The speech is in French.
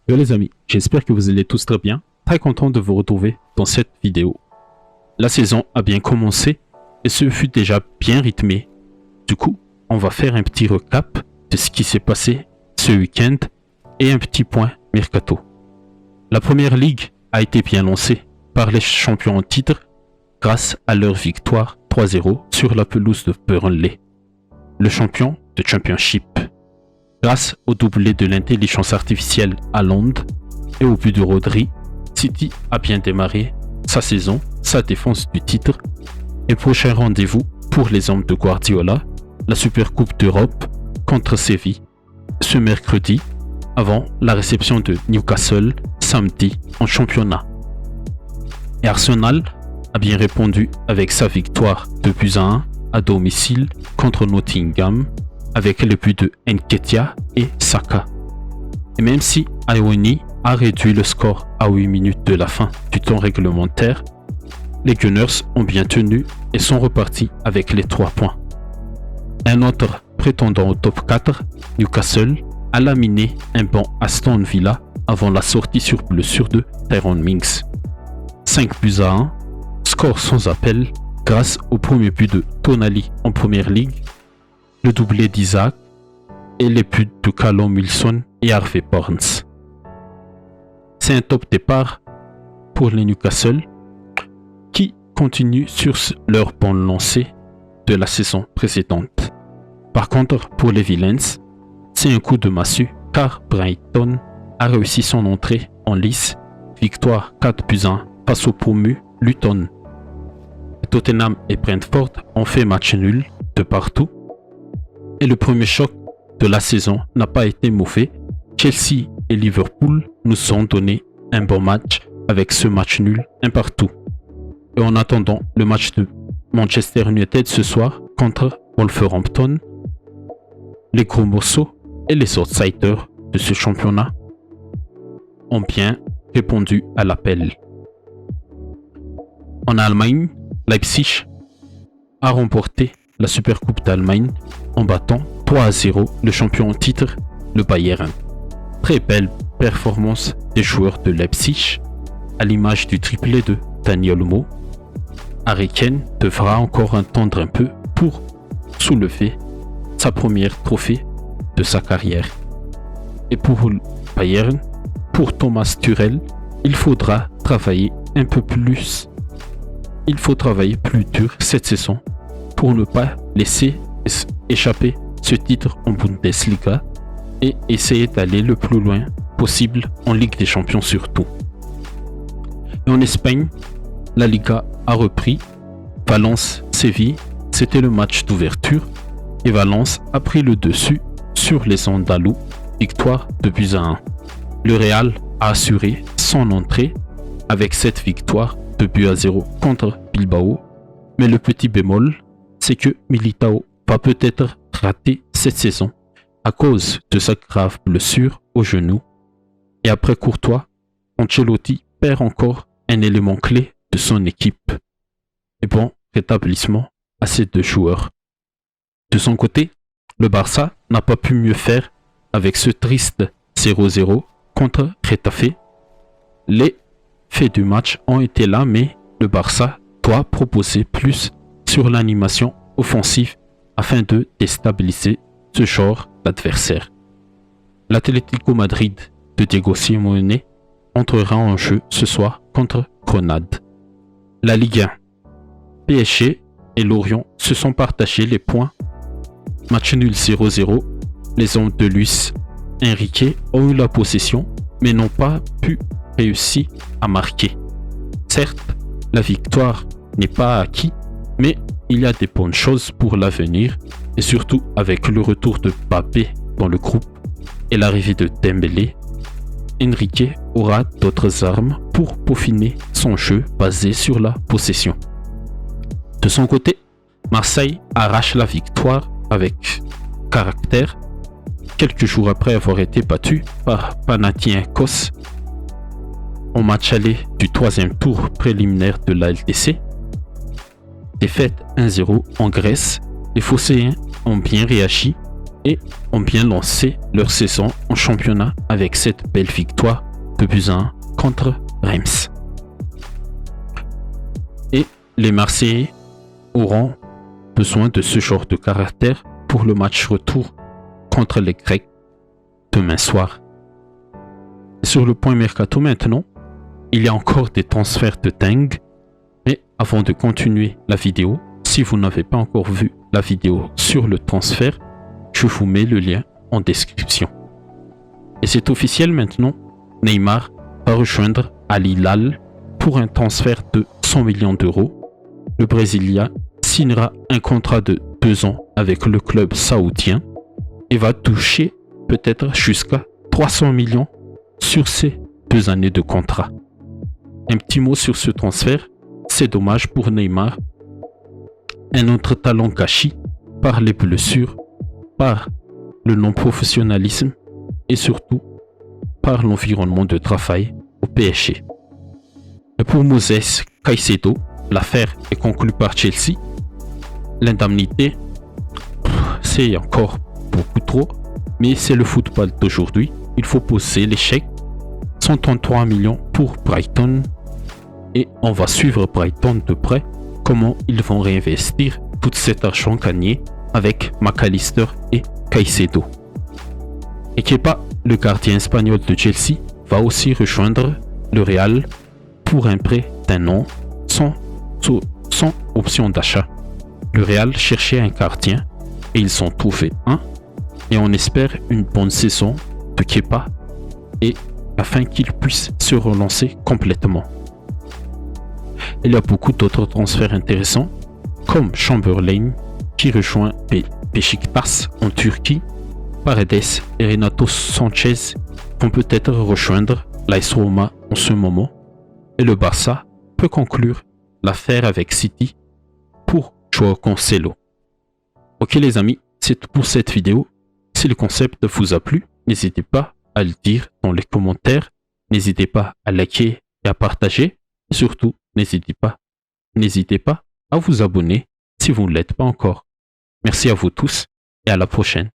Yo les amis, j'espère que vous allez tous très bien. Très content de vous retrouver dans cette vidéo. La saison a bien commencé et ce fut déjà bien rythmé. Du coup, on va faire un petit recap de ce qui s'est passé ce week-end et un petit point mercato. La première ligue a été bien lancée par les champions en titre grâce à leur victoire 3-0 sur la pelouse de Burnley, le champion de Championship. Grâce au doublé de l'intelligence artificielle Haaland et au but de Rodri, City a bien démarré sa saison, sa défense du titre et prochain rendez-vous pour les hommes de Guardiola, la Supercoupe d'Europe contre Séville ce mercredi avant la réception de Newcastle samedi en championnat. Et Arsenal a bien répondu avec sa victoire 2-1 à domicile contre Nottingham avec les buts de Nketiah et Saka. Et même si Iwobi a réduit le score à 8 minutes de la fin du temps réglementaire, les Gunners ont bien tenu et sont repartis avec les 3 points. Un autre prétendant au top 4, Newcastle, a laminé un banc à Aston Villa avant la sortie sur blessure de Tyrone Mings. 5-1, score sans appel grâce au premier but de Tonali en première ligue, le doublé d'Isaac et les buts de Callum Wilson et Harvey Barnes. C'est un top départ pour les Newcastle qui continuent sur leur bonne lancée de la saison précédente. Par contre, pour les Villains, c'est un coup de massue car Brighton a réussi son entrée en lice, victoire 4-1 face au promu Luton. Tottenham et Brentford ont fait match nul de partout et le premier choc de la saison n'a pas été mauvais. Chelsea et Liverpool nous ont donné un bon match avec ce match nul un partout. Et en attendant le match de Manchester United ce soir contre Wolverhampton, les gros morceaux et les outsiders de ce championnat ont bien répondu à l'appel. En Allemagne, Leipzig a remporté la Supercoupe d'Allemagne en battant 3-0 le champion en titre, le Bayern. Très belle performance des joueurs de Leipzig, à l'image du triplé de Daniel Olmo. Harry Kane devra encore attendre un peu pour soulever sa première trophée de sa carrière. Et pour le Bayern, pour Thomas Tuchel, il faudra travailler un peu plus. Il faut travailler plus dur cette saison pour ne pas laisser échapper ce titre en Bundesliga et essayer d'aller le plus loin possible en Ligue des Champions surtout. Et en Espagne, la Liga a repris. Valence-Séville, c'était le match d'ouverture et Valence a pris le dessus sur les Andalous, victoire 2-1. Le Real a assuré son entrée avec cette victoire 2-0 contre Bilbao, mais le petit bémol, c'est que Militao va peut-être rater cette saison à cause de sa grave blessure au genou. Et après Courtois, Ancelotti perd encore un élément clé de son équipe. Et bon rétablissement à ces deux joueurs. De son côté, le Barça n'a pas pu mieux faire avec ce triste 0-0 contre Getafe. Les faits du match ont été là, mais le Barça doit proposer plus sur l'animation offensive afin de déstabiliser ce genre d'adversaire. L'Atlético Madrid de Diego Simeone entrera en jeu ce soir contre Grenade. La Ligue 1. PSG et Lorient se sont partagés les points. Match nul 0-0. Les hommes de Luis Enrique ont eu la possession mais n'ont pas pu réussir à marquer. Certes, la victoire n'est pas acquise, mais il y a des bonnes choses pour l'avenir et surtout avec le retour de Mbappé dans le groupe et l'arrivée de Dembélé, Enrique aura d'autres armes pour peaufiner son jeu basé sur la possession. De son côté, Marseille arrache la victoire avec caractère quelques jours après avoir été battu par Panathinaikos au match aller du 3e tour préliminaire de la LDC. Défaite 1-0 en Grèce, les Phocéens ont bien réagi et ont bien lancé leur saison en championnat avec cette belle victoire de buts à 1 contre Reims. Et les Marseillais auront besoin de ce genre de caractère pour le match retour contre les Grecs demain soir. Sur le point mercato maintenant, il y a encore des transferts de dingue, mais avant de continuer la vidéo, si vous n'avez pas encore vu la vidéo sur le transfert, je vous mets le lien en description. Et c'est officiel maintenant, Neymar va rejoindre Al Hilal pour un transfert de 100 millions d'euros. Le Brésilien signera un contrat de 2 ans avec le club saoudien et va toucher peut-être jusqu'à 300 millions sur ces 2 années de contrat. Un petit mot sur ce transfert, c'est dommage pour Neymar. Un autre talent gâché par les blessures, par le non-professionnalisme et surtout par l'environnement de travail au PSG. Et pour Moses Caicedo, l'affaire est conclue par Chelsea. L'indemnité, c'est encore beaucoup trop, mais c'est le football d'aujourd'hui. Il faut poser l'échec. 133 millions pour Brighton et on va suivre Brighton de près, comment ils vont réinvestir tout cet argent gagné avec McAllister et Caicedo. Et Kepa, le gardien espagnol de Chelsea, va aussi rejoindre le Real pour un prêt d'1 an sans option d'achat. Le Real cherchait un gardien et ils ont trouvé un et on espère une bonne saison de Kepa et afin qu'il puisse se relancer complètement. Il y a beaucoup d'autres transferts intéressants comme Chamberlain qui rejoint Beşiktaş en Turquie. Paredes et Renato Sanchez vont peut-être rejoindre l'AS Roma en ce moment et le Barça peut conclure l'affaire avec City pour Joao Cancelo. Ok les amis, c'est tout pour cette vidéo. Si le concept vous a plu, n'hésitez pas à le dire dans les commentaires. N'hésitez pas à liker et à partager. Et surtout, n'hésitez pas à vous abonner si vous ne l'êtes pas encore. Merci à vous tous et à la prochaine.